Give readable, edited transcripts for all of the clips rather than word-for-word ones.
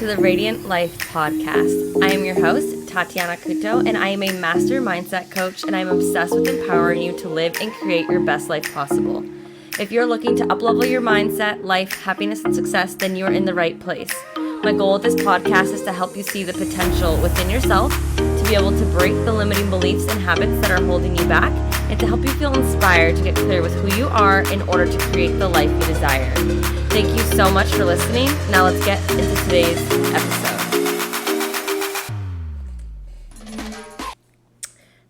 to the Radiant Life podcast. I am your host, Tatiana Couto, and I am a master mindset coach, and I'm obsessed with empowering you to live and create your best life possible. If you're looking to uplevel your mindset, life, happiness, and success, then you are in the right place. My goal with this podcast is to help you see the potential within yourself, to be able to break the limiting beliefs and habits that are holding you back, and to help you feel inspired to get clear with who you are in order to create the life you desire. Thank you so much for listening. Now let's get into today's episode.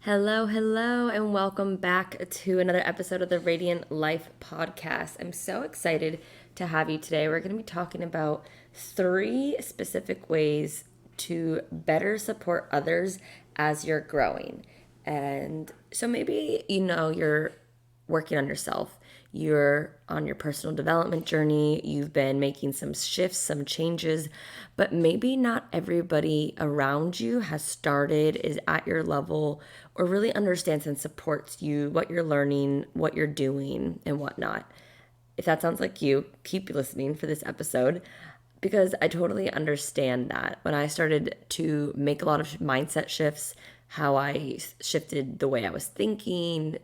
Hello, and welcome back to another episode of the Radiant Life podcast. I'm so excited to have you today. We're going to be talking about 3 specific ways to better support others as you're growing. And so maybe, you're working on yourself. You're on your personal development journey. You've been making some shifts, some changes, but maybe not everybody around you has started, is at your level, or really understands and supports you, what you're learning, what you're doing, and whatnot. If that sounds like you, keep listening for this episode, because I totally understand that. When I started to make a lot of mindset shifts, how I shifted the way I was thinking,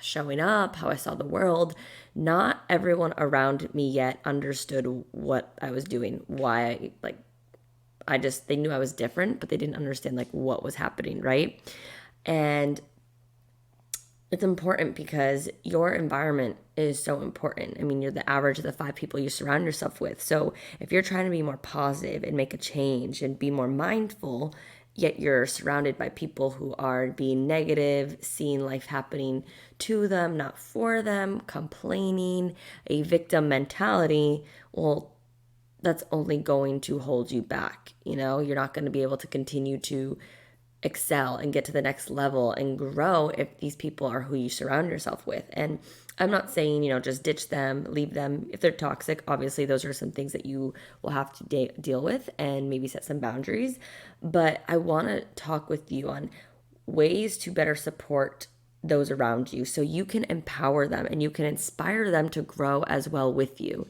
showing up, how I saw the world, not everyone around me yet understood what I was doing, why they knew I was different, but they didn't understand what was happening, right? And it's important because your environment is so important. I mean, you're the average of the 5 people you surround yourself with. So if you're trying to be more positive and make a change and be more mindful, yet you're surrounded by people who are being negative, seeing life happening to them, not for them, complaining, a victim mentality, well, that's only going to hold you back. You're not going to be able to continue to excel and get to the next level and grow if these people are who you surround yourself with. And I'm not saying, just ditch them, leave them. If they're toxic, obviously those are some things that you will have to deal with and maybe set some boundaries. But I want to talk with you on ways to better support those around you so you can empower them and you can inspire them to grow as well with you.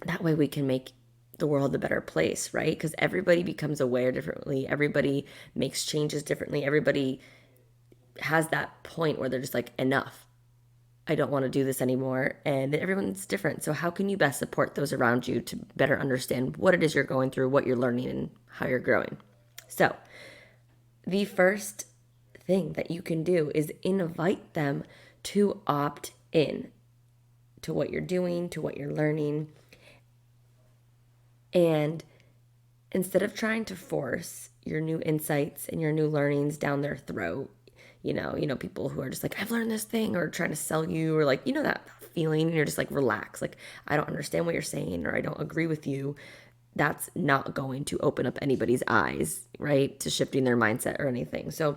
That way we can make the world a better place, right? Because everybody becomes aware differently. Everybody makes changes differently. Everybody has that point where they're just like, enough. I don't want to do this anymore. And everyone's different. So how can you best support those around you to better understand what it is you're going through, what you're learning, and how you're growing? So the first thing that you can do is invite them to opt in to what you're doing, to what you're learning. And instead of trying to force your new insights and your new learnings down their throat, people who are just like, I've learned this thing, or trying to sell you, or that feeling, and you're just like, relax, I don't understand what you're saying, or I don't agree with you. That's not going to open up anybody's eyes, right, to shifting their mindset or anything. So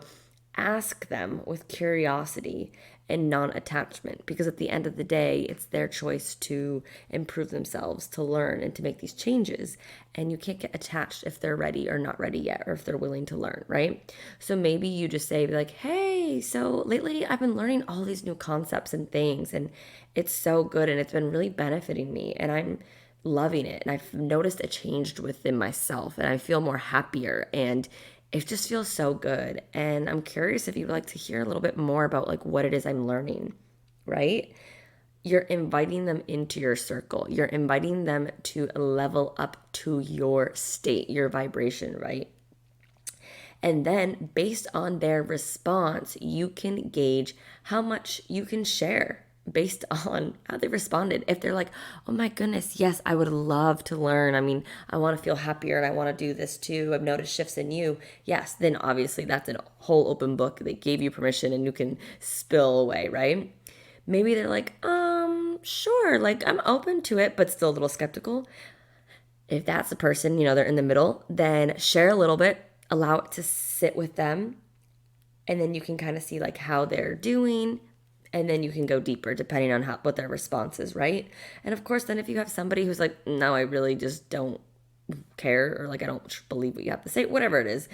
ask them with curiosity and non-attachment, because at the end of the day, it's their choice to improve themselves, to learn, and to make these changes. And you can't get attached if they're ready or not ready yet, or if they're willing to learn, right? So maybe you just say hey, so lately I've been learning all these new concepts and things, and it's so good, and it's been really benefiting me, and I'm loving it. And I've noticed a change within myself, and I feel more happier, and it just feels so good. And I'm curious if you would like to hear a little bit more about what it is I'm learning, right? You're inviting them into your circle. You're inviting them to level up to your state, your vibration, right? And then based on their response, you can gauge how much you can share based on how they responded. If they're like, oh my goodness, yes, I would love to learn. I mean, I want to feel happier and I want to do this too. I've noticed shifts in you. Yes, then obviously that's a whole open book. They gave you permission and you can spill away, right? Maybe they're like, sure, I'm open to it, but still a little skeptical. If that's the person, they're in the middle, then share a little bit, allow it to sit with them, and then you can kind of see how they're doing. And then you can go deeper depending on what their response is, right? And of course, then if you have somebody who's like, no, I really just don't care, or I don't believe what you have to say, whatever it is,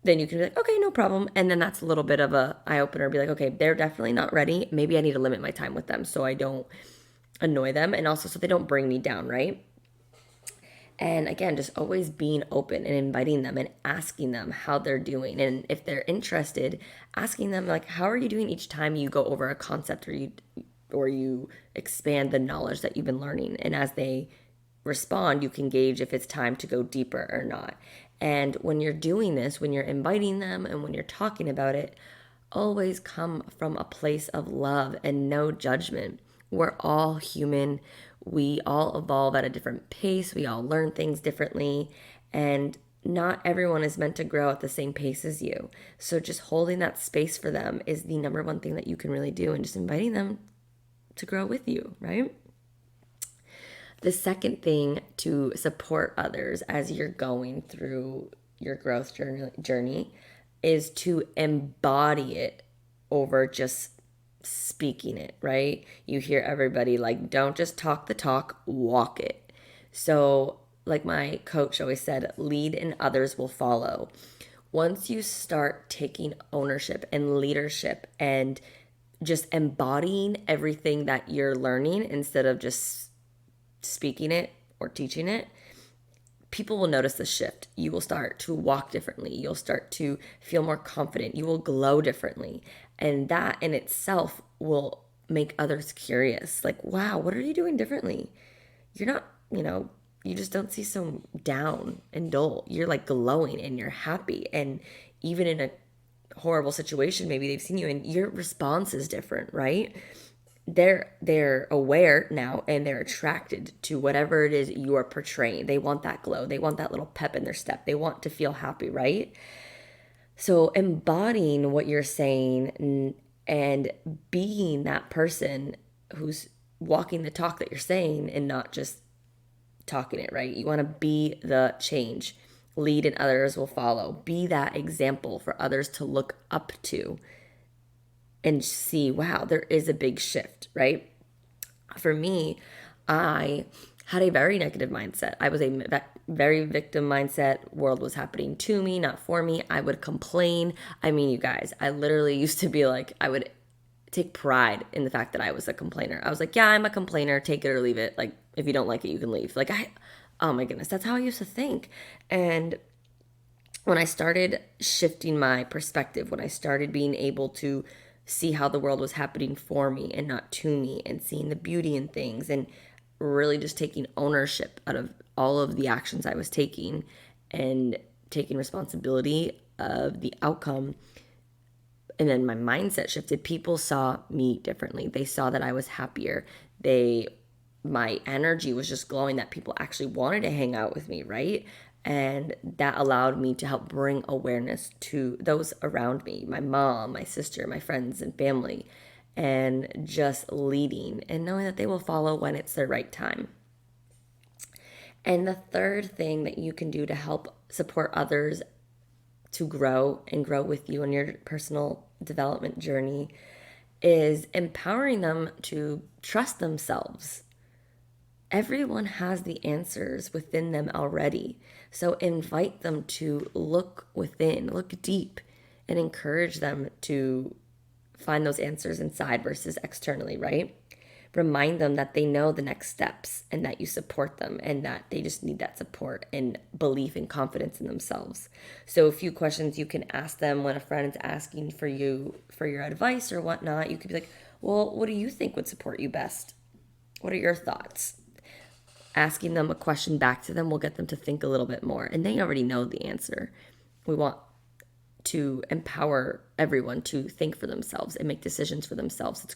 then you can be like, okay, no problem. And then that's a little bit of a eye opener. Be like, okay, they're definitely not ready. Maybe I need to limit my time with them so I don't annoy them, and also so they don't bring me down, right? And again, just always being open and inviting them and asking them how they're doing. And if they're interested, asking them like, how are you doing each time you go over a concept or you expand the knowledge that you've been learning. And as they respond, you can gauge if it's time to go deeper or not. And when you're doing this, when you're inviting them and when you're talking about it, always come from a place of love and no judgment. We're all human. We all evolve at a different pace. We all learn things differently. And not everyone is meant to grow at the same pace as you. So just holding that space for them is the number one thing that you can really do, and just inviting them to grow with you, right? The second thing to support others as you're going through your growth journey is to embody it over just speaking it, right? You hear everybody like, don't just talk the talk, walk it. So, like my coach always said, lead and others will follow. Once you start taking ownership and leadership and just embodying everything that you're learning instead of just speaking it or teaching it, people will notice the shift. You will start to walk differently. You'll start to feel more confident. You will glow differently. And that in itself will make others curious. Like, wow, what are you doing differently? You're not, you just don't see so down and dull. You're like glowing and you're happy. And even in a horrible situation, maybe they've seen you and your response is different, right? They're aware now and they're attracted to whatever it is you are portraying. They want that glow. They want that little pep in their step. They want to feel happy, right? So embodying what you're saying and being that person who's walking the talk that you're saying and not just talking it, right? You want to be the change. Lead and others will follow. Be that example for others to look up to and see, wow, there is a big shift, right? For me, I had a very negative mindset. I was a very victim mindset. World was happening to me, not for me. I would complain. I mean, you guys, I literally used to be like, I would take pride in the fact that I was a complainer. I was like, yeah, I'm a complainer. Take it or leave it. Like, if you don't like it, you can leave. Oh my goodness, that's how I used to think. And when I started shifting my perspective, when I started being able to see how the world was happening for me and not to me, and seeing the beauty in things, and really just taking ownership out of all of the actions I was taking and taking responsibility of the outcome, and then my mindset shifted, people saw me differently. They saw that I was happier. My energy was just glowing, that people actually wanted to hang out with me, right? And that allowed me to help bring awareness to those around me, my mom, my sister, my friends and family, and just leading and knowing that they will follow when it's the right time. And the third thing that you can do to help support others to grow and grow with you on your personal development journey is empowering them to trust themselves. Everyone has the answers within them already. So invite them to look within, look deep, and encourage them to find those answers inside versus externally, right? Remind them that they know the next steps and that you support them and that they just need that support and belief and confidence in themselves. So a few questions you can ask them when a friend is asking for you for your advice or whatnot. You could be like, well, what do you think would support you best? What are your thoughts? Asking them a question back to them will get them to think a little bit more, and they already know the answer. We want to empower everyone to think for themselves and make decisions for themselves.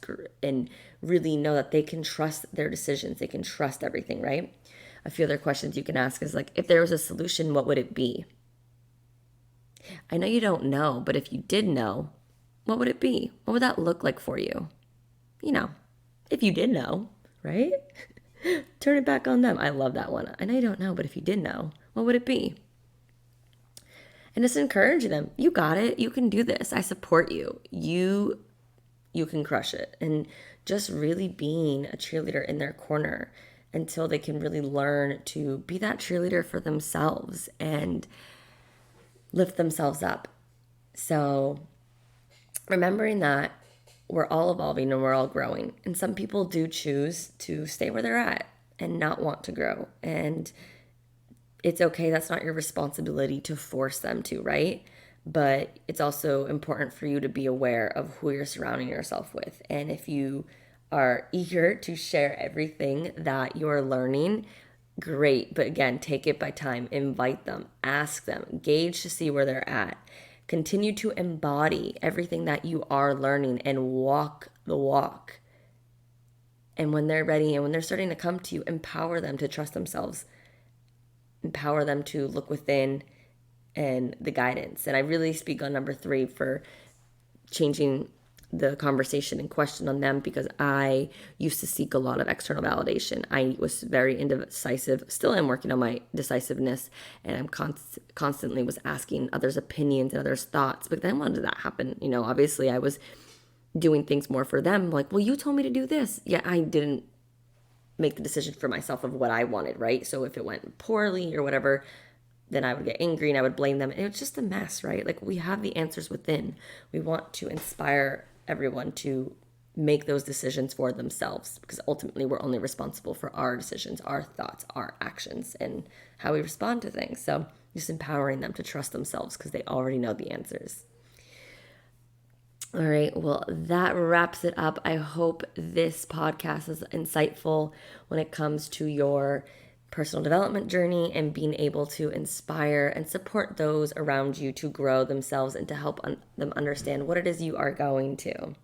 And really know that they can trust their decisions. They can trust everything, right? A few other questions you can ask is like, if there was a solution, what would it be? I know you don't know, but if you did know, what would it be? What would that look like for you? If you did know, right? Turn it back on them. I love that one. I know you don't know, but if you did know, what would it be? And just encourage them. You got it. You can do this. I support you. You can crush it. And just really being a cheerleader in their corner until they can really learn to be that cheerleader for themselves and lift themselves up. So remembering that we're all evolving and we're all growing. And some people do choose to stay where they're at and not want to grow. And it's okay. That's not your responsibility to force them to, right? But it's also important for you to be aware of who you're surrounding yourself with. And if you are eager to share everything that you're learning, great. But again, take it by time, invite them, ask them, gauge to see where they're at. Continue to embody everything that you are learning and walk the walk. And when they're ready and when they're starting to come to you, empower them to trust themselves. Empower them to look within and the guidance. And I really speak on number 3 for changing the conversation and question on them, because I used to seek a lot of external validation. I was very indecisive, still am working on my decisiveness, and I'm constantly was asking others' opinions and others' thoughts. But then when did that happen? Obviously I was doing things more for them, like, well, you told me to do this. Yeah, I didn't make the decision for myself of what I wanted, right? So if it went poorly or whatever, then I would get angry and I would blame them. And it was just a mess, right? Like, we have the answers within. We want to inspire everyone to make those decisions for themselves, because ultimately we're only responsible for our decisions, our thoughts, our actions, and how we respond to things. So just empowering them to trust themselves because they already know the answers. All right, well, that wraps it up. I hope this podcast is insightful when it comes to your personal development journey and being able to inspire and support those around you to grow themselves and to help them understand what it is you are going to.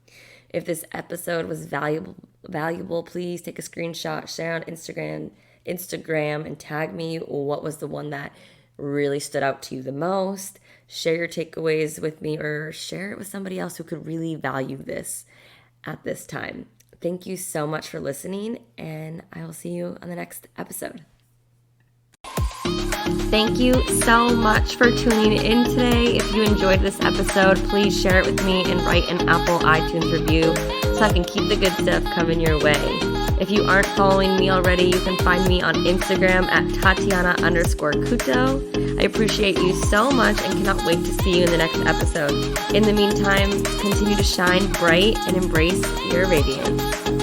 If this episode was valuable, please take a screenshot, share on Instagram, and tag me. What was the one that really stood out to you the most? Share your takeaways with me, or share it with somebody else who could really value this at this time. Thank you so much for listening, and I will see you on the next episode. Thank you so much for tuning in today. If you enjoyed this episode, please share it with me and write an Apple iTunes review so I can keep the good stuff coming your way. If you aren't following me already, you can find me on Instagram at Tatiana_Couto. I appreciate you so much and cannot wait to see you in the next episode. In the meantime, continue to shine bright and embrace your radiance.